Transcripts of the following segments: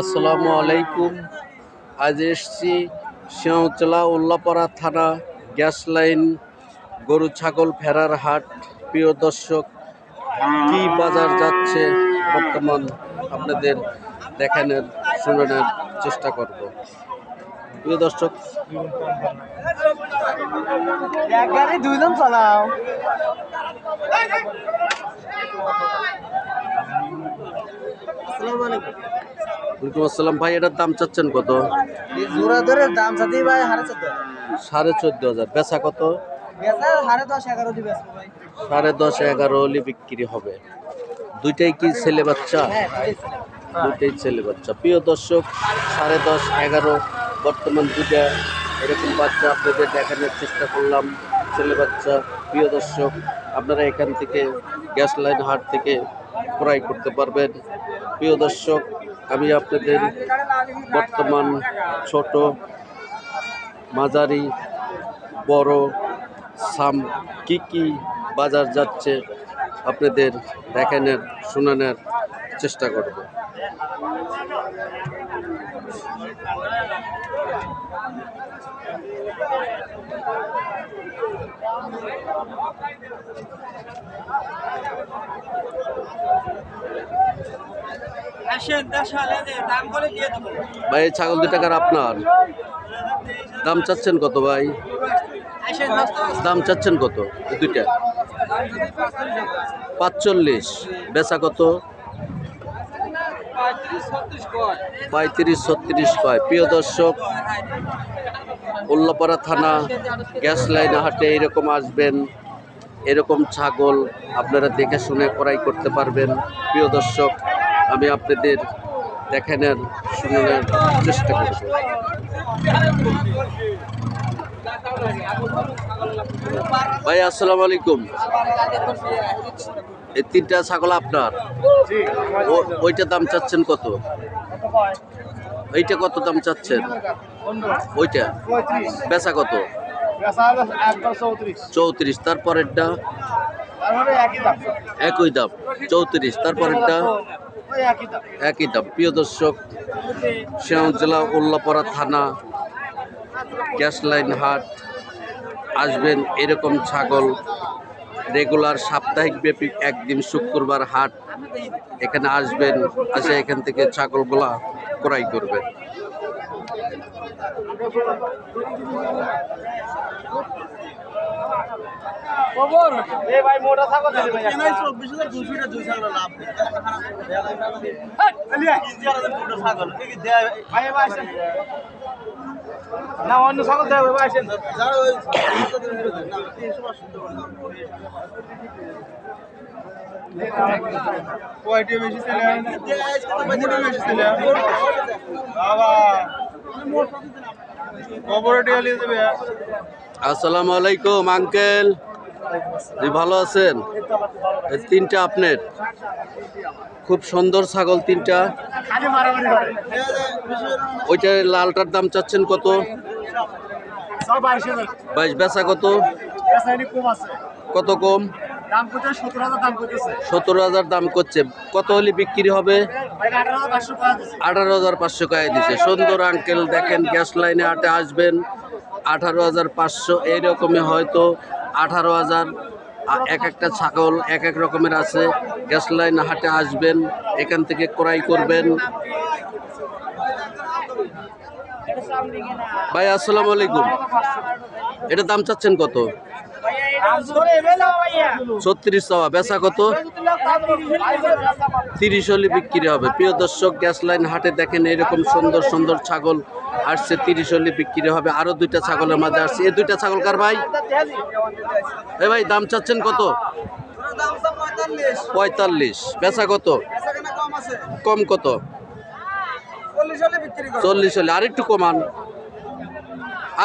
আসসালামু আলাইকুম। আজ এসছি শিয়ালচলা উল্লাপাড়া থানা গ্যাস লাইন গরু ছাগল ফেরার হাট। প্রিয় দর্শক, কি বাজার যাচ্ছে বর্তমান আপনাদের দেখানোর শোনানোর চেষ্টা করব। প্রিয় দর্শক, এক গাড়ি দুইজন চালাও। ওয়ালাইকুম আসসালাম ভাই, এটার দাম চাচ্ছেন কত? জোড়া ধরে দাম চাচ্ছি ভাই 14,500। বেচা কত? 10.5 দিবে ভাই। 10.5-11 হলে বিক্রি হবে। দুইটাই কি ছেলে বাচ্চা? হ্যাঁ, দুইটাই ছেলে বাচ্চা। প্রিয় দর্শক, 10.5-11 বর্তমান দুটা এরকম বাচ্চা আপনাদের দেখানোর চেষ্টা করলাম, ছেলে বাচ্চা। প্রিয় দর্শক, আপনারা এখান থেকে গ্যাস লাইন হাট থেকে ক্রয় করতে পারবেন। প্রিয় দর্শক, আমি আপনাদের বর্তমান ছোট, মাঝারি, বড় সাম কি কি বাজার যাচ্ছে আপনাদের দেখানোর শোনানোর চেষ্টা করব। ভাই, এই ছাগল 2 টাকার আপনার দাম চাচ্ছেন কত ভাই? দাম চাচ্ছেন কত এই দুইটা? 45। বেচা কত? 35-36 কয়। প্রিয় দর্শক, উল্লাপাড়া থানা গ্যাস লাইন হাটে এরকম আসবেন, এরকম ছাগল আপনারা দেখে শুনে ক্রয় করতে পারবেন। প্রিয় দর্শক, আমি আপনাদের দেখানোর শোনানোর চেষ্টা করব। ভাই আসসালামু আলাইকুম। এই 3টা ছাগল আপনার? ওইটা দাম চাচ্ছেন কত? এইটা কত দাম চাচ্ছেন? ওইটা বেচা কত? 34। তারপরেরটা একই দাম 34। তারপরেরটা একই দাম। প্রিয় দর্শক, শিয়ালচলা উল্লাপাড়া থানা গ্যাস লাইন হাট আসবেন, এরকম ছাগল রেগুলার সাপ্তাহিক ব্যাপী একদিন শুক্রবার হাট। এখানে আসবেন, আসে এখান থেকে ছাগলগুলা ক্রয় করবেন। ভাই মোটা ছাগল দিলে ভাই না অন্য ছাগল দেয় ভাই আসেন। কয়টি বেশি ছিলেন? বেশি ছিলেন বাবা খবরটি আলিয়ে দেবে। আসসালামু আলাইকুম আঙ্কেল, জি ভালো আছেন? এই 3টা আপনার? খুব সুন্দর ছাগল 3টা। ওইটা লালটার দাম চাচ্ছেন কত? 22। বেচা কত? কত কম? 17,000 দাম করছে। কত হলে বিক্রি হবে? 18,500 টাকা দিচ্ছে। সুন্দর আঙ্কেল, দেখেন গ্যাস লাইনে হাটে আসবেন, 18,500 এইরকমই, হয়তো 18,000। এক একটা ছাগল এক এক রকমের আছে। গ্যাস লাইন হাটে আসবেন, এখান থেকে ক্রয় করবেন। ভাই আসসালামু আলাইকুম। এটার দাম চাচ্ছেন কত? 36 চাওয়া। বেচা কত? 30 হলে বিক্রি হবে। প্রিয় দর্শক, গ্যাস লাইন হাটে দেখেন এরকম সুন্দর সুন্দর ছাগল আসছে, 30 হলে বিক্রি হবে। আরো 2টা ছাগলের মাঝে আসছে। এই 2টা ছাগল কার ভাই? এ ভাই, দাম চাচ্ছেন কত? 45। বেচা কত? কম কত? 40 হলে। আরেকটু কমান,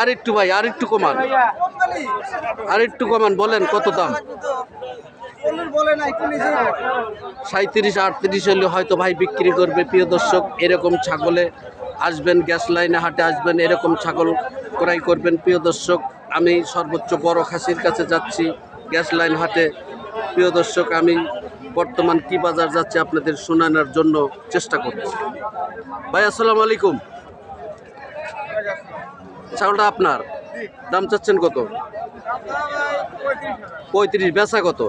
আরেকটু ভাই, আরেকটু কমান, আরেকটু কমান। বলেন কত দাম? 37-38 হলে হয়তো ভাই বিক্রি করবে। প্রিয় দর্শক, এরকম ছাগলে আসবেন, গ্যাস লাইনে হাটে আসবেন, এরকম ছাগল ক্রয় করবেন। প্রিয় দর্শক, আমি সর্বোচ্চ বড় খাসির কাছে যাচ্ছি গ্যাস লাইন হাটে। প্রিয় দর্শক, আমি বর্তমান কি বাজার যাচ্ছে আপনাদের শোনানোর জন্য চেষ্টা করছি। ভাই আসসালামু আলাইকুম। ছাগলটা আপনার, দাম চাচ্ছেন কত? 35। বেচা কত?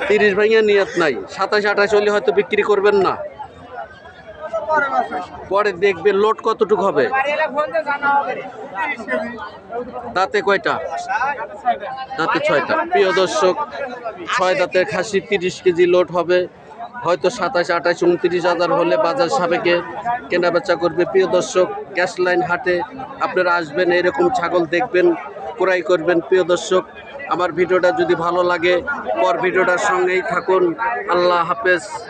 30 ভাঙিয়া নিয়ত নাই। 27 28 হলে হয়তো বিক্রি করবেন না, পরে দেখবেন লোড কতটুকু হবে। দাঁতে কয়টা? দাঁতে 6টা। প্রিয় দর্শক, 6 দাঁতের খাসি 30 কেজি লোড হবে, হয়তো 27 28 29 হাজার হলে বাজার সাপেক্ষে কেনা বেচা করবে। প্রিয় দর্শক, গ্যাস লাইন হাটে আপনারা আসবেন, এরকম ছাগল দেখবেন, ক্রয় করবেন। প্রিয় দর্শক, আমার ভিডিওটা যদি ভালো লাগে পর ভিডিওটার সঙ্গেই থাকুন। আল্লাহ হাফেজ।